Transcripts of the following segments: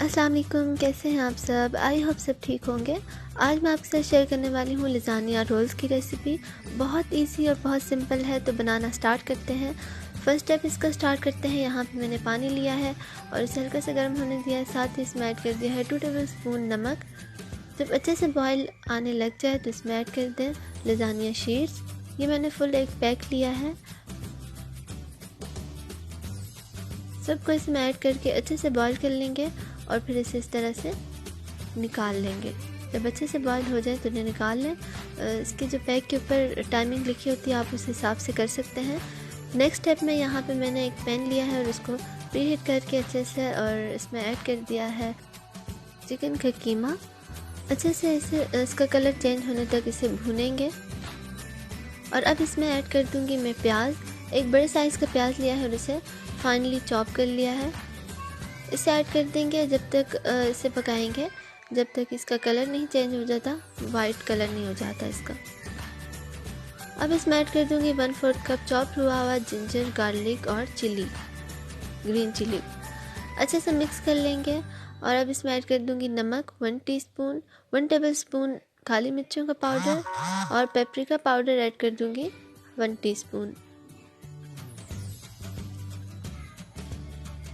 अस्सलाम वालेकुम, कैसे हैं आप सब। आई होप सब ठीक होंगे। आज मैं आपके साथ शेयर करने वाली हूँ लजानिया रोल्स की रेसिपी। बहुत इजी और बहुत सिंपल है, तो बनाना स्टार्ट करते हैं। फर्स्ट स्टेप इसका स्टार्ट करते हैं। यहाँ पे मैंने पानी लिया है और इसे हल्का से गर्म होने दिया है। साथ ही इसमें ऐड कर दिया है 2 टेबल स्पून नमक। जब अच्छे से बॉयल आने लग जाए तो इसमें ऐड कर दें लजानिया शीट्स। ये मैंने फुल एक पैक लिया है। सबको इसमें ऐड करके अच्छे से बॉईल कर लेंगे और फिर इसे इस तरह से निकाल लेंगे। जब अच्छे से बॉईल हो जाए तो इन्हें निकाल लें। इसके जो पैक के ऊपर टाइमिंग लिखी होती है आप उस हिसाब से कर सकते हैं। नेक्स्ट स्टेप में यहाँ पे मैंने एक पैन लिया है और उसको प्रीहीट करके अच्छे से और इसमें ऐड कर दिया है चिकन का कीमा। अच्छे से इसका कलर चेंज होने तक इसे भूनेंगे। और अब इसमें ऐड कर दूँगी मैं प्याज। एक बड़े साइज़ का प्याज लिया है और इसे फाइनली चॉप कर लिया है। इसे ऐड कर देंगे जब तक इसे पकाएंगे जब तक इसका कलर नहीं चेंज हो जाता, वाइट कलर नहीं हो जाता इसका। अब इसमें ऐड कर दूंगी 1/4 कप चॉप हुआ हुआ जिंजर, गार्लिक और चिली, ग्रीन चिली। अच्छे से मिक्स कर लेंगे। और अब इसमें ऐड कर दूंगी नमक 1 टीस्पून, 1 टेबल स्पून काली मिर्चों का पाउडर और पेपरिका पाउडर ऐड कर दूंगी 1 टीस्पून।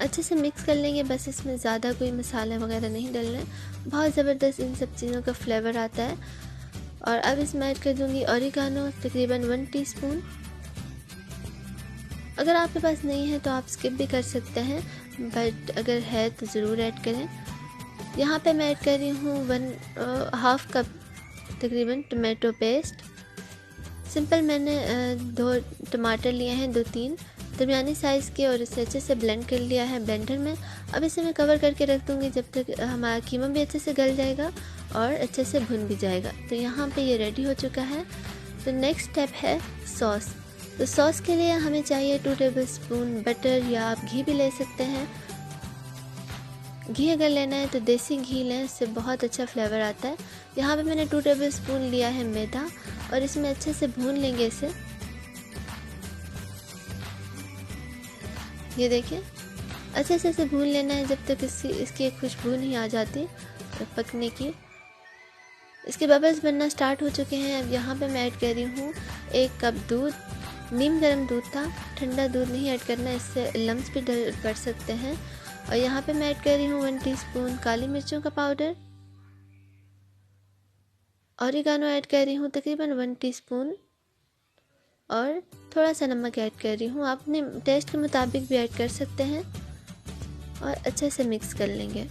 अच्छे से मिक्स कर लेंगे। बस इसमें ज़्यादा कोई मसाले वगैरह नहीं डालने, बहुत ज़बरदस्त इन सब चीज़ों का फ्लेवर आता है। और अब इसमें ऐड कर दूंगी ऑरिगानो तकरीबन 1 टीस्पून। अगर आपके पास नहीं है तो आप स्किप भी कर सकते हैं, बट अगर है तो ज़रूर ऐड करें। यहाँ पे मैं ऐड कर रही हूँ 1/2 कप तकरीबन टमाटो पेस्ट। सिंपल मैंने 2 टमाटर लिए हैं, 2-3 दरमियानी साइज़ के, और इसे अच्छे से ब्लेंड कर लिया है ब्लेंडर में। अब इसे मैं कवर करके रख दूँगी जब तक हमारा कीमा भी अच्छे से गल जाएगा और अच्छे से भुन भी जाएगा। तो यहाँ पे ये रेडी हो चुका है। तो नेक्स्ट स्टेप है सॉस। तो सॉस के लिए हमें चाहिए 2 टेबल स्पून बटर, या आप घी भी ले सकते हैं। घी अगर लेना है तो देसी घी लें, इससे बहुत अच्छा फ्लेवर आता है। यहाँ पे मैंने 2 टेबल स्पून लिया है मैदा और इसमें अच्छे से भून लेंगे इसे। ये देखिए, अच्छे से इसे भून लेना है जब तक इसकी एक खुशबू नहीं आ जाती पकने की। इसके बबल्स बनना स्टार्ट हो चुके हैं। अब यहाँ पे मैं ऐड कर रही हूँ 1 कप दूध। नीम गर्म दूध था, ठंडा दूध नहीं ऐड करना, इससे लम्स भी पड़ सकते हैं। और यहाँ पे मैं ऐड कर रही हूँ 1 टीस्पून काली मिर्चों का पाउडर। ऑरिगानो ऐड कर रही हूँ तकरीबन 1 टीस्पून और थोड़ा सा नमक ऐड कर रही हूँ। आप अपने टेस्ट के मुताबिक भी ऐड कर सकते हैं। और अच्छे से मिक्स कर लेंगे।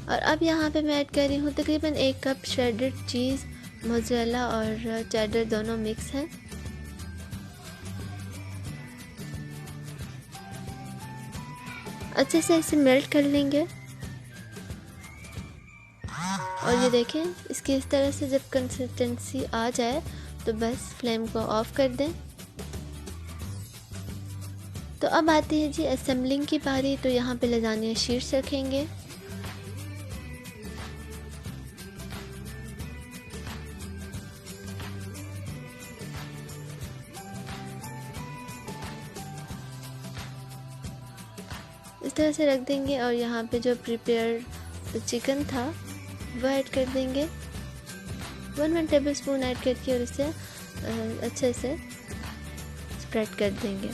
और अब यहाँ पे मैं ऐड कर रही हूँ तकरीबन 1 कप श्रेडेड चीज़। मोज़रेला और चेडर दोनों मिक्स हैं। अच्छे से इसे मेल्ट कर लेंगे। और ये देखें, इसकी इस तरह से जब कंसिस्टेंसी आ जाए तो बस फ्लेम को ऑफ कर दें। तो अब आती है जी असेंबलिंग की बारी। तो यहाँ पे लजानिया शीट्स रखेंगे। इस तरह से रख देंगे और यहाँ पे जो प्रिपेयर चिकन था वो ऐड कर देंगे 1 टेबल स्पून ऐड करके, और इसे अच्छे से स्प्रेड कर देंगे।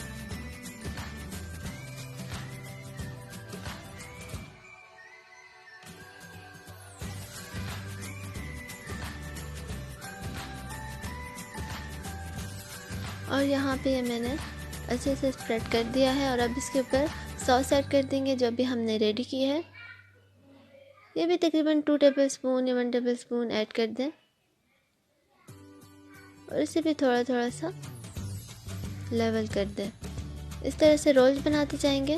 और यहाँ पे ये मैंने अच्छे से स्प्रेड कर दिया है। और अब इसके ऊपर सॉस ऐड कर देंगे जो भी हमने रेडी की है। ये भी तकरीबन 2 टेबल स्पून या 1 टेबल स्पून ऐड कर दें और इसे भी थोड़ा थोड़ा सा लेवल कर दें। इस तरह से रोल्स बनाते जाएंगे।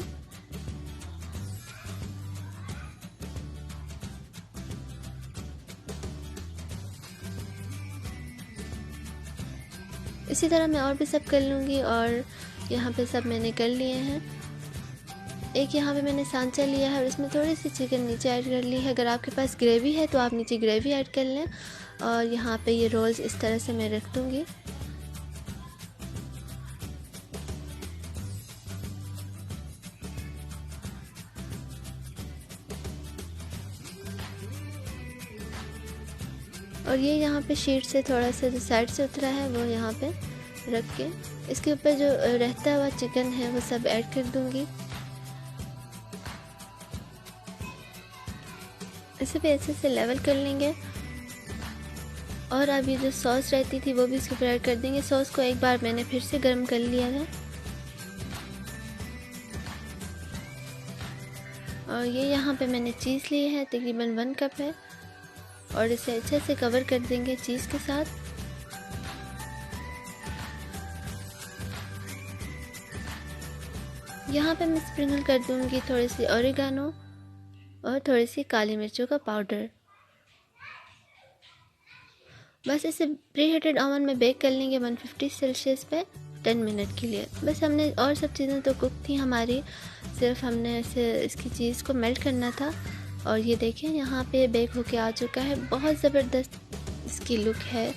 इसी तरह मैं और भी सब कर लूँगी। और यहाँ पे सब मैंने कर लिए हैं। एक यहाँ पे मैंने सांचा लिया है और इसमें थोड़ी सी चिकन नीचे ऐड कर ली है। अगर आपके पास ग्रेवी है तो आप नीचे ग्रेवी ऐड कर लें। और यहाँ पे ये रोल्स इस तरह से मैं रख दूँगी। और ये यहाँ पे शीट से थोड़ा सा जो साइड से उतरा है वो यहाँ पे रख के इसके ऊपर जो रहता हुआ चिकन है वो सब ऐड कर दूँगी। इसे भी अच्छे से लेवल कर लेंगे और अब ये जो सॉस रहती थी वो भी इसके ऊपर ऐड कर देंगे। सॉस को एक बार मैंने फिर से गर्म कर लिया है और ये यहाँ पे मैंने चीज़ ली है, तकरीबन 1 कप है और इसे अच्छे से कवर कर देंगे चीज़ के साथ। यहाँ पे मैं स्प्रिंकल कर दूँगी थोड़ी सी ओरिगानो और थोड़ी सी काली मिर्चों का पाउडर। बस इसे प्री हीटेड ओवन में बेक कर लेंगे 150 सेल्सियस पे 10 मिनट के लिए। बस हमने और सब चीज़ें तो कुक थी हमारी, सिर्फ हमने इसे इसकी चीज़ को मेल्ट करना था। और ये देखें यहाँ पे बेक होके आ चुका है। बहुत ज़बरदस्त इसकी लुक है।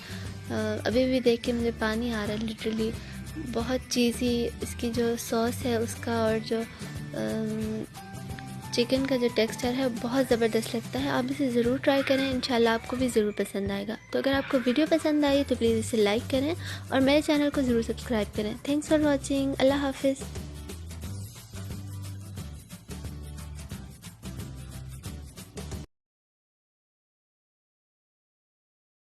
अभी भी देख के मुझे पानी आ रहा है लिटरली। बहुत चीज़ी इसकी जो सॉस है उसका और जो चिकन का जो टेक्सचर है बहुत ज़बरदस्त लगता है। आप इसे ज़रूर ट्राई करें, इंशाल्लाह आपको भी ज़रूर पसंद आएगा। तो अगर आपको वीडियो पसंद आई तो प्लीज़ इसे लाइक करें और मेरे चैनल को ज़रूर सब्सक्राइब करें। Thanks for watching. अल्लाह हाफिज़।